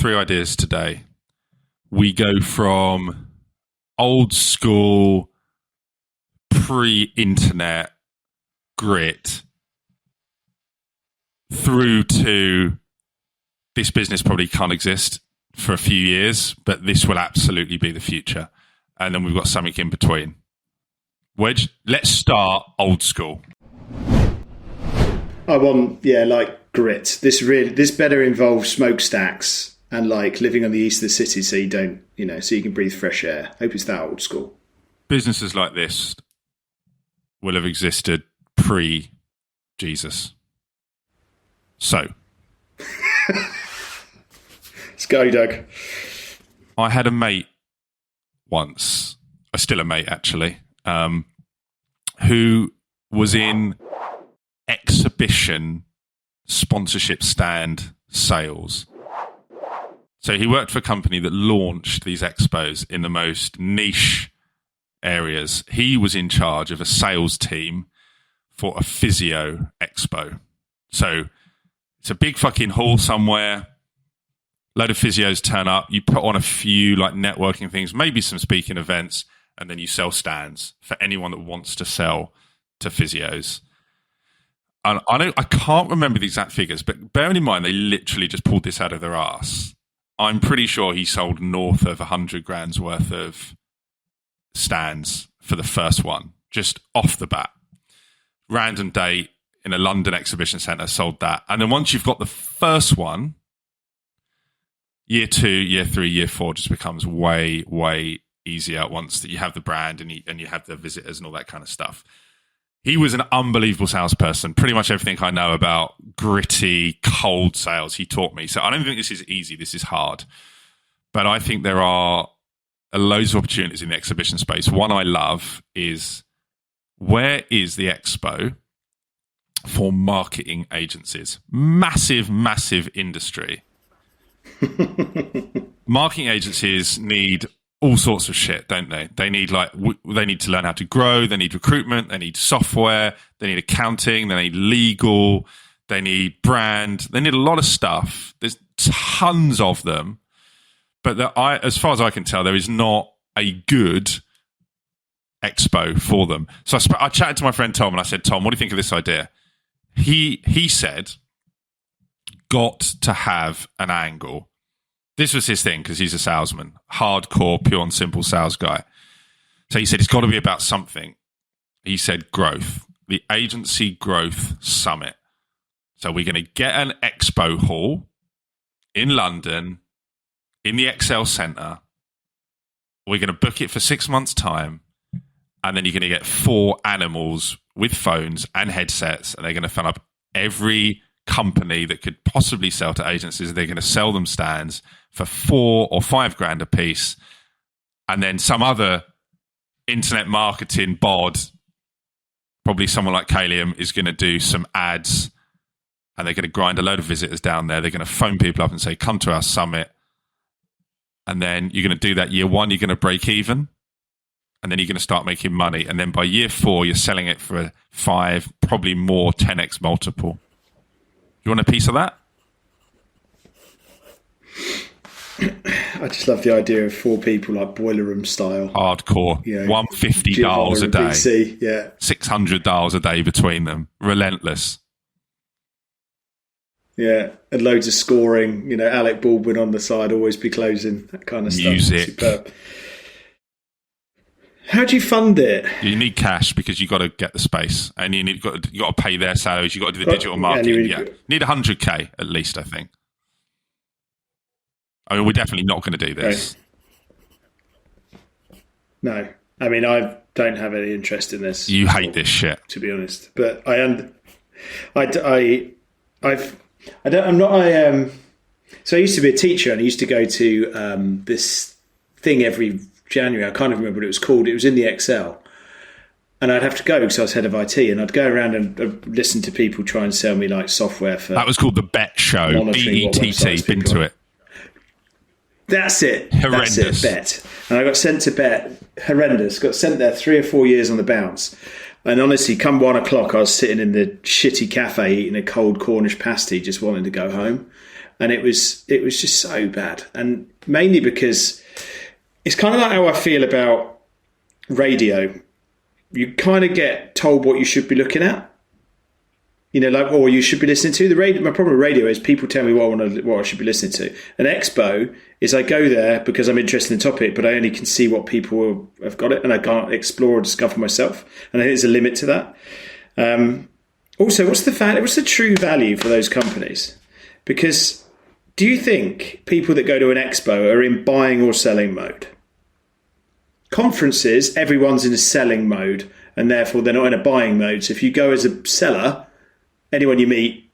three ideas today. We go from old school, pre-internet grit through to this business probably can't exist for a few years, but this will absolutely be the future. And then we've got something in between. Wedge, let's start old school. I want, like grit. This better involves smokestacks and like living on the east of the city so you don't, so you can breathe fresh air. Hope it's that old school. Businesses like this will have existed pre-Jesus. So. Let's go, Doug. I had a mate once, still a mate actually, who was in exhibition sponsorship stand sales. So he worked for a company that launched these expos in the most niche areas. He was in charge of a sales team for a physio expo. So it's a big fucking hall somewhere. Load of physios turn up. You put on a few like networking things, maybe some speaking events, and then you sell stands for anyone that wants to sell to physios. And I can't remember the exact figures, but bearing in mind they literally just pulled this out of their ass. I'm pretty sure he sold north of 100 grand's worth of stands for the first one, just off the bat. Random date in a London exhibition centre, sold that. And then once you've got the first one, year 2, year 3, year 4 just becomes way, way easier once that you have the brand and you have the visitors and all that kind of stuff. He was an unbelievable salesperson. Pretty much everything I know about gritty, cold sales, he taught me. So I don't think this is easy. This is hard. But I think there are loads of opportunities in the exhibition space. One I love is, where is the expo for marketing agencies? Massive, massive industry. Marketing agencies need all sorts of shit, don't they? They need they need to learn how to grow. They need recruitment. They need software. They need accounting. They need legal. They need brand. They need a lot of stuff. There's tons of them, but as far as I can tell, there is not a good expo for them. So I chatted to my friend Tom and I said, Tom, what do you think of this idea? He said, got to have an angle. This was his thing because he's a salesman, hardcore, pure and simple sales guy. So he said, it's got to be about something. He said, growth, the agency growth summit. So we're going to get an expo hall in London, in the Excel Centre. We're going to book it for 6 months' time. And then you're going to get 4 animals with phones and headsets. And they're going to fill up every company that could possibly sell to agencies. They're going to sell them stands for 4 or 5 grand a piece, and then some other internet marketing bod, probably someone like Kalium, is going to do some ads, and they're going to grind a load of visitors down there. They're going to phone people up and say, come to our summit, and then you're going to do that. Year 1, you're going to break even, and then you're going to start making money, and then by year 4, you're selling it for a 5, probably more, 10x multiple. You want a piece of that? I just love the idea of 4 people, like boiler room style. Hardcore. Yeah. $150 a day. BC, yeah. $600 a day between them. Relentless. Yeah. And loads of scoring. Alec Baldwin on the side, always be closing, that kind of stuff. Music. Superb. How do you fund it? You need cash because you got to get the space, and you got to pay their salaries. You got to do the digital marketing. Yeah, need 100K at least, I think. I mean, we're definitely not going to do this. No, I mean, I don't have any interest in this. You hate this shit, to be honest. But So I used to be a teacher, and I used to go to this thing every January. I can't even remember what it was called. It was in the Excel. And I'd have to go because I was head of IT, and I'd go around and listen to people try and sell me like software for... That was called the Bet Show. BETT, been to it. That's it. Horrendous. That's it, Bet. And I got sent to Bet. Horrendous. Got sent there 3 or 4 years on the bounce. And honestly, come 1 o'clock, I was sitting in the shitty cafe eating a cold Cornish pasty, just wanting to go home. and it was just so bad, and mainly because it's kind of like how I feel about radio. You kind of get told what you should be looking at, like, or you should be listening to. The radio. My problem with radio is people tell me what I should be listening to. An expo is I go there because I'm interested in the topic, but I only can see what people have got it, and I can't explore or discover myself. And I think there's a limit to that. Also, what's the true value for those companies? Because do you think people that go to an expo are in buying or selling mode? Conferences, everyone's in a selling mode, and therefore they're not in a buying mode. So if you go as a seller, anyone you meet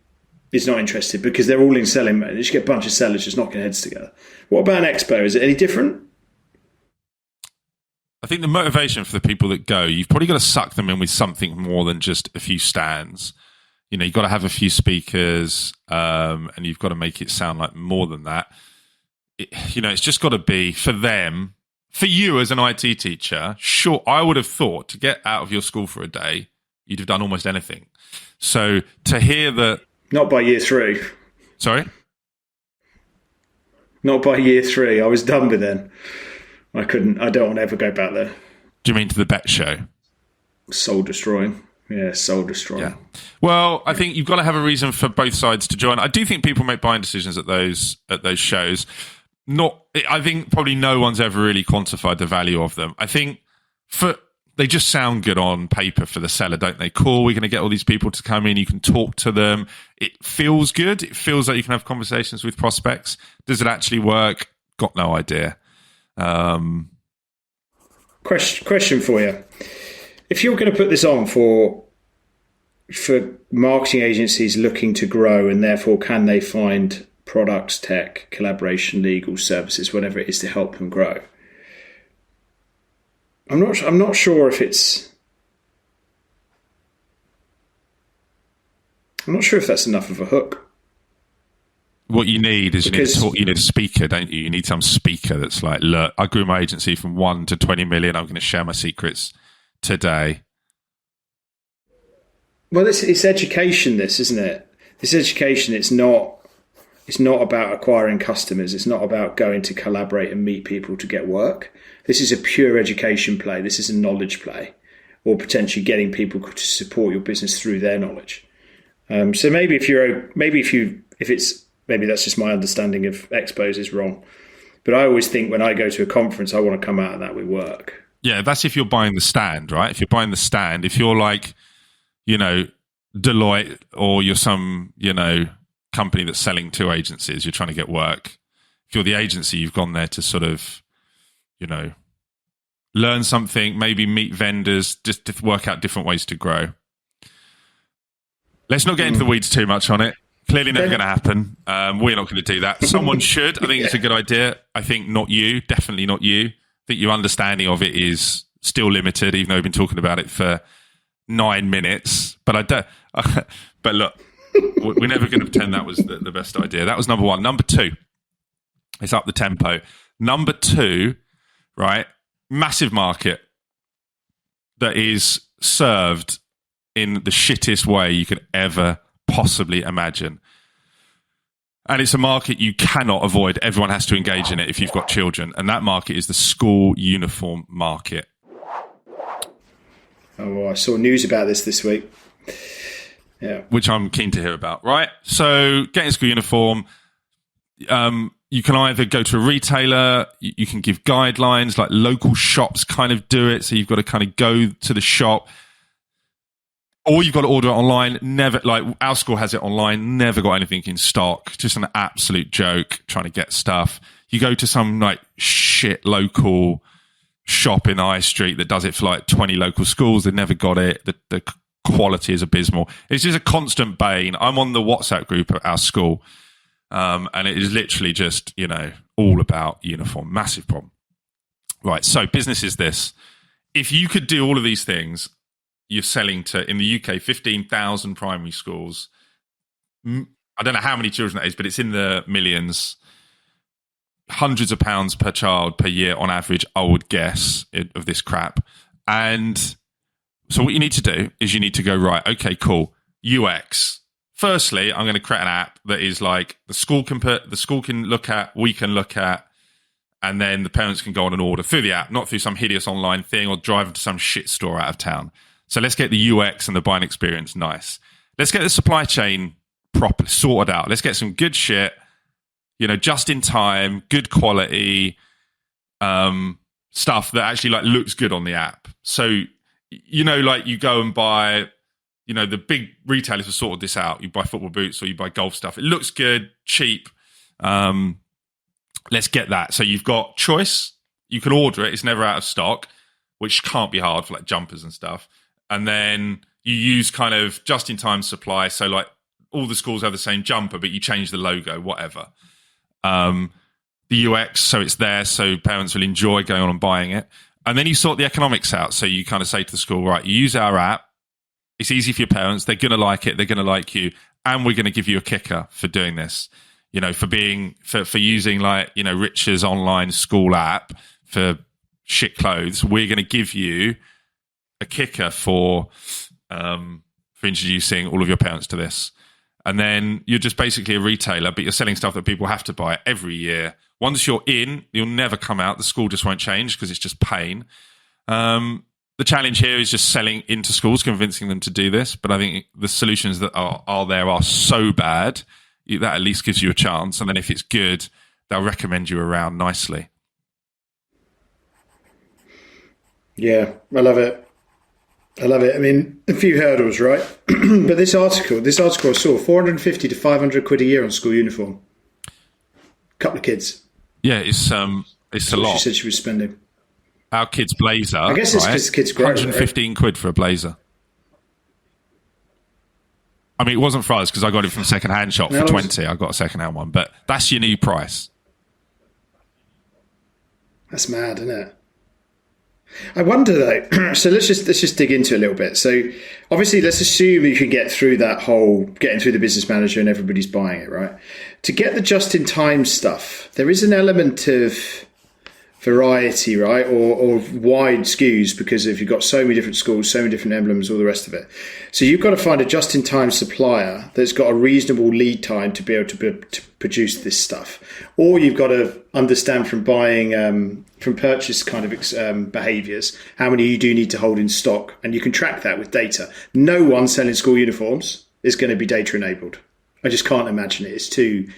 is not interested because they're all in selling mode. You just get a bunch of sellers just knocking heads together. What about an expo? Is it any different? I think the motivation for the people that go, you've probably got to suck them in with something more than just a few stands. You've got to have a few speakers, and you've got to make it sound like more than that. It's just got to be for them. For you as an IT teacher, sure, I would have thought to get out of your school for a day, you'd have done almost anything. So to hear that... Not by year 3. Sorry? Not by year 3. I was done with them. I don't want to ever go back there. Do you mean to the bet show? Soul destroying. Yeah, soul destroying. Yeah. Well, I think you've got to have a reason for both sides to join. I do think people make buying decisions at those shows. I think probably no one's ever really quantified the value of them. I think they just sound good on paper for the seller, don't they? Cool, we're going to get all these people to come in. You can talk to them. It feels good. It feels like you can have conversations with prospects. Does it actually work? Got no idea. Question for you. If you're going to put this on for marketing agencies looking to grow, and therefore can they find products, tech, collaboration, legal services, whatever it is to help them grow? I'm not sure if that's enough of a hook. What you need is you need a speaker, don't you? You need some speaker that's like, look, I grew my agency from 1 to 20 million. I'm going to share my secrets today. Well, it's education, this, isn't it? This education, it's not about acquiring customers. It's not about going to collaborate and meet people to get work. This is a pure education play. This is a knowledge play, or potentially getting people to support your business through their knowledge. So maybe that's just my understanding of expos is wrong. But I always think when I go to a conference, I want to come out of that with work. Yeah, that's if you're buying the stand, right? If you're buying the stand, if you're like, Deloitte, or you're some, company that's selling to agencies, you're trying to get work. If you're the agency, you've gone there to sort of, learn something, maybe meet vendors, just to work out different ways to grow. Let's not get into the weeds too much on it. Clearly never going to happen. We're not going to do that. Someone should. I think it's a good idea. I think not you. Definitely not you. I think your understanding of it is still limited, even though we've been talking about it for 9 minutes. But I don't. But look, we're never going to pretend that was the best idea. That was number 1. Number 2, it's up the tempo. Number 2, right? Massive market that is served in the shittest way you could ever possibly imagine. And it's a market you cannot avoid. Everyone has to engage in it if you've got children. And that market is the school uniform market. Oh, well, I saw news about this week. Yeah. Which I'm keen to hear about, right? So getting school uniform, you can either go to a retailer, you can give guidelines, like local shops kind of do it. So you've got to kind of go to the shop, or you've got to order it online. Never, like our school has it online, never got anything in stock. Just an absolute joke trying to get stuff. You go to some like shit local shop in High Street that does it for like 20 local schools. They never got it. The quality is abysmal. It's just a constant bane. I'm on the WhatsApp group at our school, and it is literally just, all about uniform. Massive problem. Right, so business is this. If you could do all of these things, you're selling to, in the UK, 15,000 primary schools. I don't know how many children that is, but it's in the millions. Hundreds of pounds per child per year on average, I would guess, of this crap. And so what you need to do is you need to go, right, okay, cool. UX, firstly, I'm going to create an app that is like the school can look at, we can look at, and then the parents can go on and order through the app, not through some hideous online thing or drive them to some shit store out of town. So let's get the UX and the buying experience nice. Let's get the supply chain properly sorted out. Let's get some good shit, just in time, good quality stuff that actually like looks good on the app. So, like you go and buy, the big retailers have sorted this out. You buy football boots or you buy golf stuff. It looks good, cheap. Let's get that. So you've got choice. You can order it. It's never out of stock, which can't be hard for like jumpers and stuff. And then you use kind of just-in-time supply. So like all the schools have the same jumper, but you change the logo, whatever. The UX, so it's there, so parents will enjoy going on and buying it. And then you sort the economics out. So you kind of say to the school, right, you use our app. It's easy for your parents. They're going to like it. They're going to like you. And we're going to give you a kicker for doing this, for using like, Rich's online school app for shit clothes. We're going to give you a kicker for introducing all of your parents to this. And then you're just basically a retailer, but you're selling stuff that people have to buy every year. Once you're in, you'll never come out. The school just won't change because it's just pain. The challenge here is just selling into schools, convincing them to do this. But I think the solutions that are there are so bad that at least gives you a chance. And then if it's good, they'll recommend you around nicely. Yeah, I love it. I mean, a few hurdles, right? But this article I saw 450 to 500 quid a year on school uniform. Couple of kids. Yeah, it's a lot. She said she was spending. Our kid's blazer, I guess it's because kids grow, 115 quid for a blazer. I mean, it wasn't for us because I got it from a second-hand shop for 20. I got a second-hand one, but that's your new price. That's mad, isn't it? I wonder though. So let's just dig into it a little bit. So obviously, let's assume you can get through that whole getting through the business manager and everybody's buying it, right? To get the just-in-time stuff, there is an element of variety, right, or wide skews because if you've got so many different schools, so many different emblems, all the rest of it. So you've got to find a just-in-time supplier that's got a reasonable lead time to be able to produce this stuff, or you've got to understand from buying, from purchase kind of behaviours, how many you do need to hold in stock, and you can track that with data. No one selling school uniforms is going to be data enabled. I just can't imagine it. It's too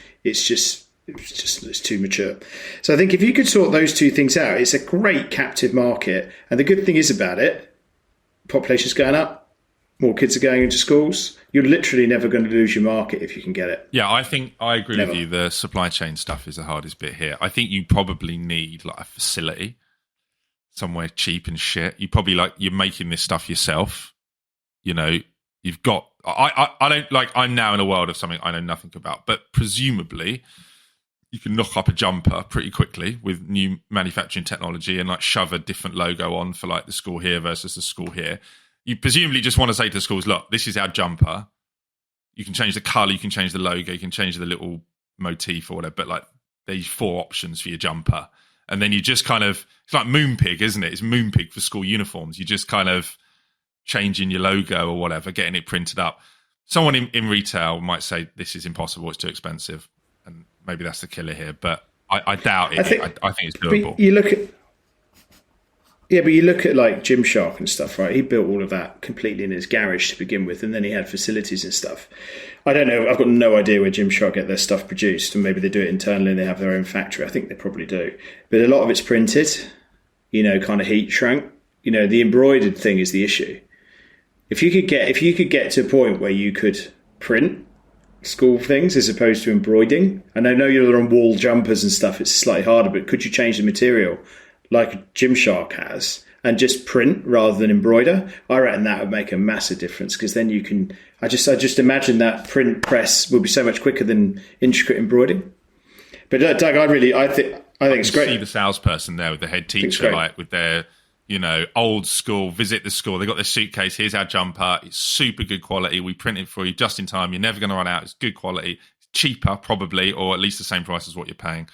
mature. So I think if you could sort those two things out, it's a great captive market. And the good thing is about it, population's going up, more kids are going into schools. You're literally never going to lose your market if you can get it. Yeah, I think I agree with you. The supply chain stuff is the hardest bit here. I think you probably need like a facility somewhere cheap and shit. You probably you're making this stuff yourself. You've got, I don't I'm now in a world of something I know nothing about, but presumably you can knock up a jumper pretty quickly with new manufacturing technology and shove a different logo on for the school here versus the school here. You presumably just want to say to the schools, look, this is our jumper. You can change the colour, you can change the logo, you can change the little motif or whatever, but there's 4 options for your jumper. And then you just kind of, it's like Moonpig, isn't it? It's Moonpig for school uniforms. You just kind of changing your logo or whatever, getting it printed up. Someone in retail might say, this is impossible, it's too expensive. And maybe that's the killer here, but I doubt it. I think it's doable. You look at Gymshark and stuff, right? He built all of that completely in his garage to begin with, and then he had facilities and stuff. I don't know. I've got no idea where Gymshark get their stuff produced, and maybe they do it internally and they have their own factory. I think they probably do, but a lot of it's printed, kind of heat shrunk. The embroidered thing is the issue. If you could get to a point where you could print school things as opposed to embroidering, and I know you're on wall jumpers and stuff, it's slightly harder, but could you change the material like Gymshark has and just print rather than embroider? I reckon that would make a massive difference, because then you can, I just imagine that print press will be so much quicker than intricate embroidering. But Doug, I think it's great. See the salesperson there with the head teacher, with their old school, visit the school. They got this suitcase. Here's our jumper. It's super good quality. We print it for you just in time. You're never going to run out. It's good quality. It's cheaper, probably, or at least the same price as what you're paying.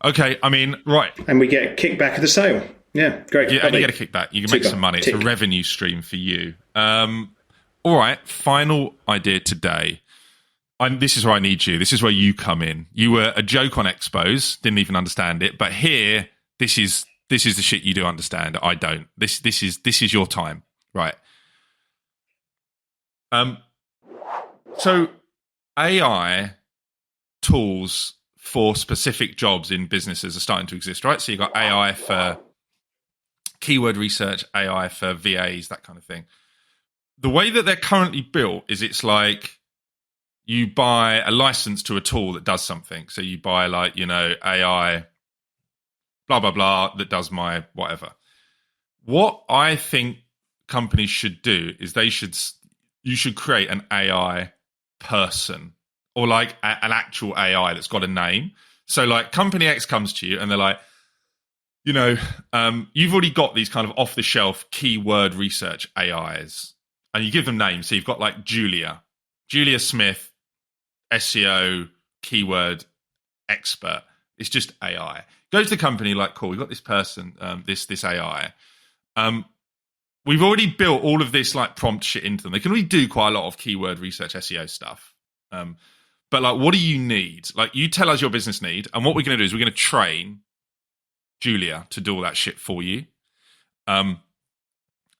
Okay, I mean, right. And we get a kickback of the sale. Yeah, great. Yeah, and you get a kickback. You can make some money. It's a revenue stream for you. All right, final idea today. this is where I need you. This is where you come in. You were a joke on expos, didn't even understand it, but here, this is the shit you do understand. I don't. This is your time, right? So AI tools for specific jobs in businesses are starting to exist, right? So you've got AI for keyword research, AI for VAs, that kind of thing. The way that they're currently built is it's like you buy a license to a tool that does something. So you buy AI, blah, blah, blah, that does my whatever. What I think companies should do is you should create an AI person or like an actual AI that's got a name. So like company X comes to you and they're like, you've already got these kind of off the shelf keyword research AIs and you give them names. So you've got like Julia Smith, SEO keyword expert. It's just AI. Go to the company like, cool, we've got this person, this AI. We've already built all of this like prompt shit into them. They can really do quite a lot of keyword research SEO stuff. But like, what do you need? Like, you tell us your business need, and what we're going to do is we're going to train Julia to do all that shit for you. And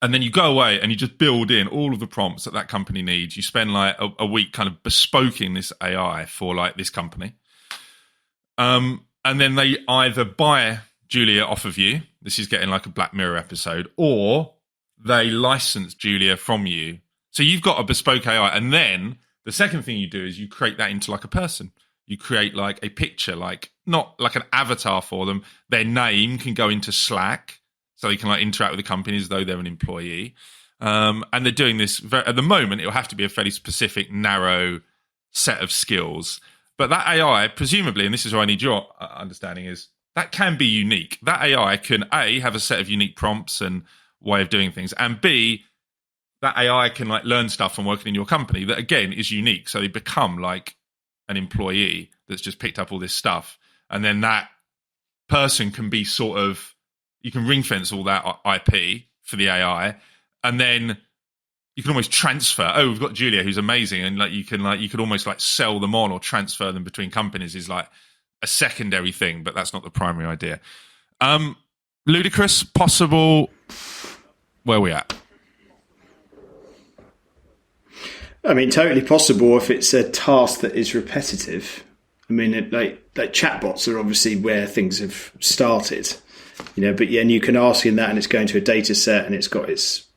then you go away and you just build in all of the prompts that company needs. You spend like a week kind of bespoking this AI for like this company. And then they either buy Julia off of you. This is getting like a Black Mirror episode, or they license Julia from you. So you've got a bespoke AI. And then the second thing you do is you create that into like a person. You create like a picture, like not like an avatar for them. Their name can go into Slack so they can like interact with the company as though they're an employee. And they're doing this at the moment. It'll have to be a fairly specific, narrow set of skills. But that AI, presumably, and this is where I need your understanding, is that can be unique. That AI can A, have a set of unique prompts and way of doing things, and B, that AI can like learn stuff from working in your company that again is unique. So they become like an employee that's just picked up all this stuff, and then that person can be sort of, you can ring fence all that IP for the AI, and then you can almost transfer. Oh, we've got Julia who's amazing, and you could almost like sell them on or transfer them between companies is like a secondary thing, but that's not the primary idea. Ludicrous, possible. Where are we at? I mean, totally possible if it's a task that is repetitive. I mean, like chatbots are obviously where things have started, but yeah, and you can ask in that and it's going to a data set and it's got its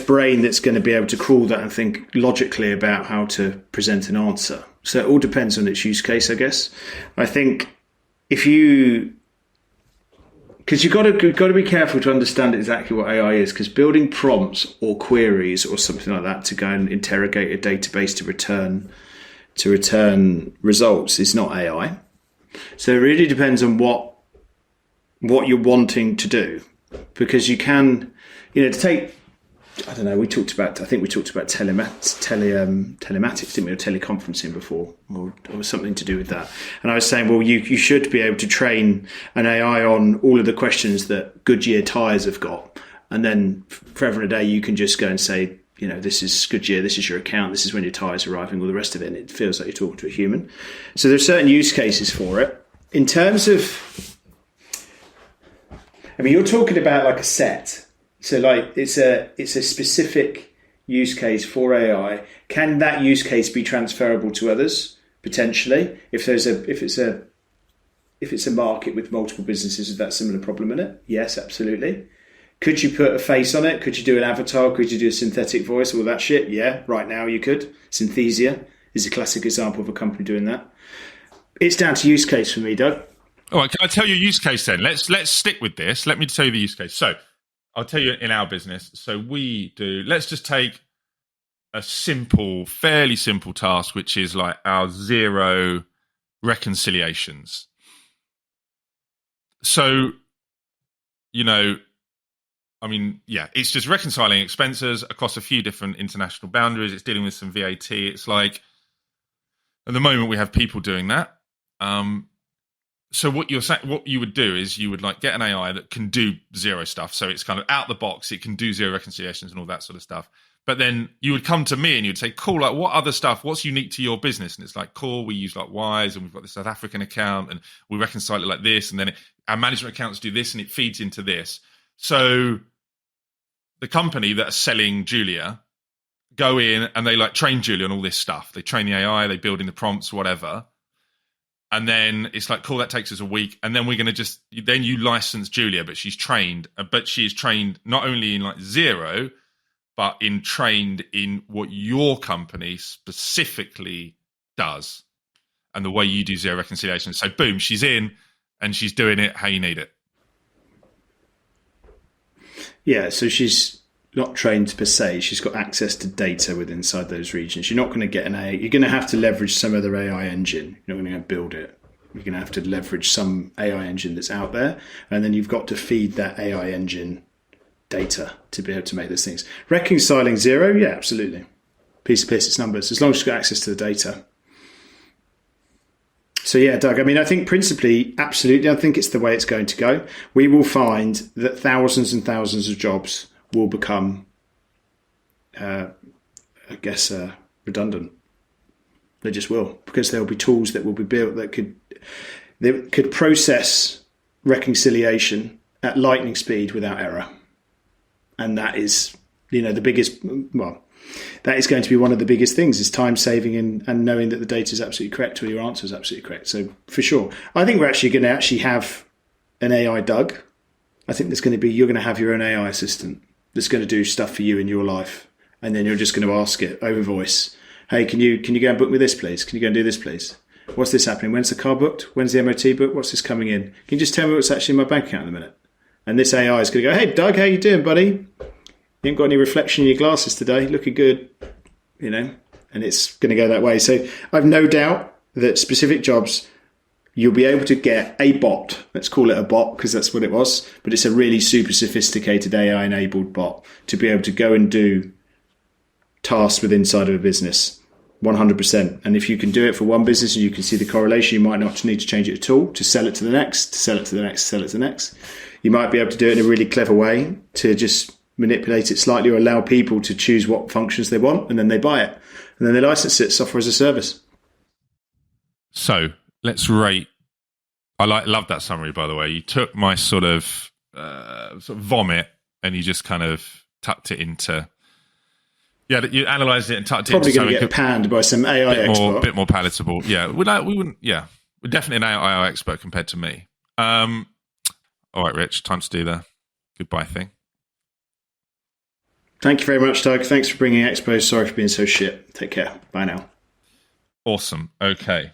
brain that's going to be able to crawl that and think logically about how to present an answer. So it all depends on its use case, I guess. I think because you've got to be careful to understand exactly what AI is, because building prompts or queries or something like that to go and interrogate a database to return results is not AI. So it really depends on what you're wanting to do, because you can, to take, I don't know, we talked about telematics, didn't we, or teleconferencing before, or something to do with that. And I was saying, well, you should be able to train an AI on all of the questions that Goodyear tyres have got. And then forever and a day, you can just go and say, this is Goodyear, this is your account, this is when your tyres are arriving, all the rest of it. And it feels like you're talking to a human. So there are certain use cases for it. In terms of, you're talking about like a set. So like it's a specific use case for AI. Can that use case be transferable to others potentially? If it's a market with multiple businesses with that similar problem in it, yes, absolutely. Could you put a face on it? Could you do an avatar? Could you do a synthetic voice? All that shit? Yeah, right now you could. Synthesia is a classic example of a company doing that. It's down to use case for me, Doug. All right, can I tell you a use case then? Let's stick with this. Let me tell you the use case. So I'll tell you in our business. So let's just take a fairly simple task, which is like our zero reconciliations. So, it's just reconciling expenses across a few different international boundaries. It's dealing with some VAT. It's like, at the moment we have people doing that. So what you would do is you would like get an AI that can do zero stuff. So it's kind of out the box. It can do zero reconciliations and all that sort of stuff. But then you would come to me and you'd say, cool, like what other stuff, what's unique to your business? And it's like, cool, we use like Wise and we've got the South African account and we reconcile it like this. And then our management accounts do this and it feeds into this. So the company that are selling Julia go in and they like train Julia on all this stuff. They train the AI, they build in the prompts, whatever. And then it's like, cool, that takes us a week. And then we're going to then you license Julia, but she's trained, but she is trained not only in like Zero, but trained in what your company specifically does and the way you do zero reconciliation. So boom, she's in and she's doing it how you need it. Yeah, so she's not trained per se. She's got access to data within inside those regions. You're not going to get an AI. You're going to have to leverage some other AI engine. You're not going to build it. You're going to have to leverage some AI engine that's out there. And then you've got to feed that AI engine data to be able to make those things. Reconciling Zero, yeah, absolutely. Piece of piss, it's numbers, as long as you've got access to the data. So yeah, Doug, I mean, I think principally, absolutely, I think it's the way it's going to go. We will find that thousands and thousands of jobs will become, redundant. They just will, because there will be tools that will be built that could process reconciliation at lightning speed without error. And that is, the biggest, that is going to be one of the biggest things, is time saving and knowing that the data is absolutely correct or your answer is absolutely correct. So for sure, I think we're actually going to have an AI Doug. I think you're going to have your own AI assistant that's going to do stuff for you in your life. And then you're just going to ask it over voice, hey, can you go and book me this, please? Can you go and do this, please? What's this happening? When's the car booked? When's the MOT booked? What's this coming in? Can you just tell me what's actually in my bank account in a minute? And this AI is going to go, hey, Doug, how you doing, buddy? You ain't got any reflection in your glasses today. Looking good, and it's going to go that way. So I've no doubt that specific jobs, you'll be able to get a bot. Let's call it a bot because that's what it was. But it's a really super sophisticated AI-enabled bot to be able to go and do tasks within inside of a business, 100%. And if you can do it for one business and you can see the correlation, you might not need to change it at all to sell it to the next, to sell it to the next, sell it to the next. You might be able to do it in a really clever way to just manipulate it slightly or allow people to choose what functions they want, and then they buy it. And then they license it, software as a service. So let's rate. I love that summary, by the way. You took my sort of vomit and you just kind of tucked it into... Yeah, you analysed it and tucked it into... Probably going to get panned by some AI expert. A bit more palatable. Yeah, we wouldn't... Yeah, we're definitely an AI expert compared to me. All right, Rich, time to do the goodbye thing. Thank you very much, Doug. Thanks for bringing Expo. Sorry for being so shit. Take care. Bye now. Awesome. Okay.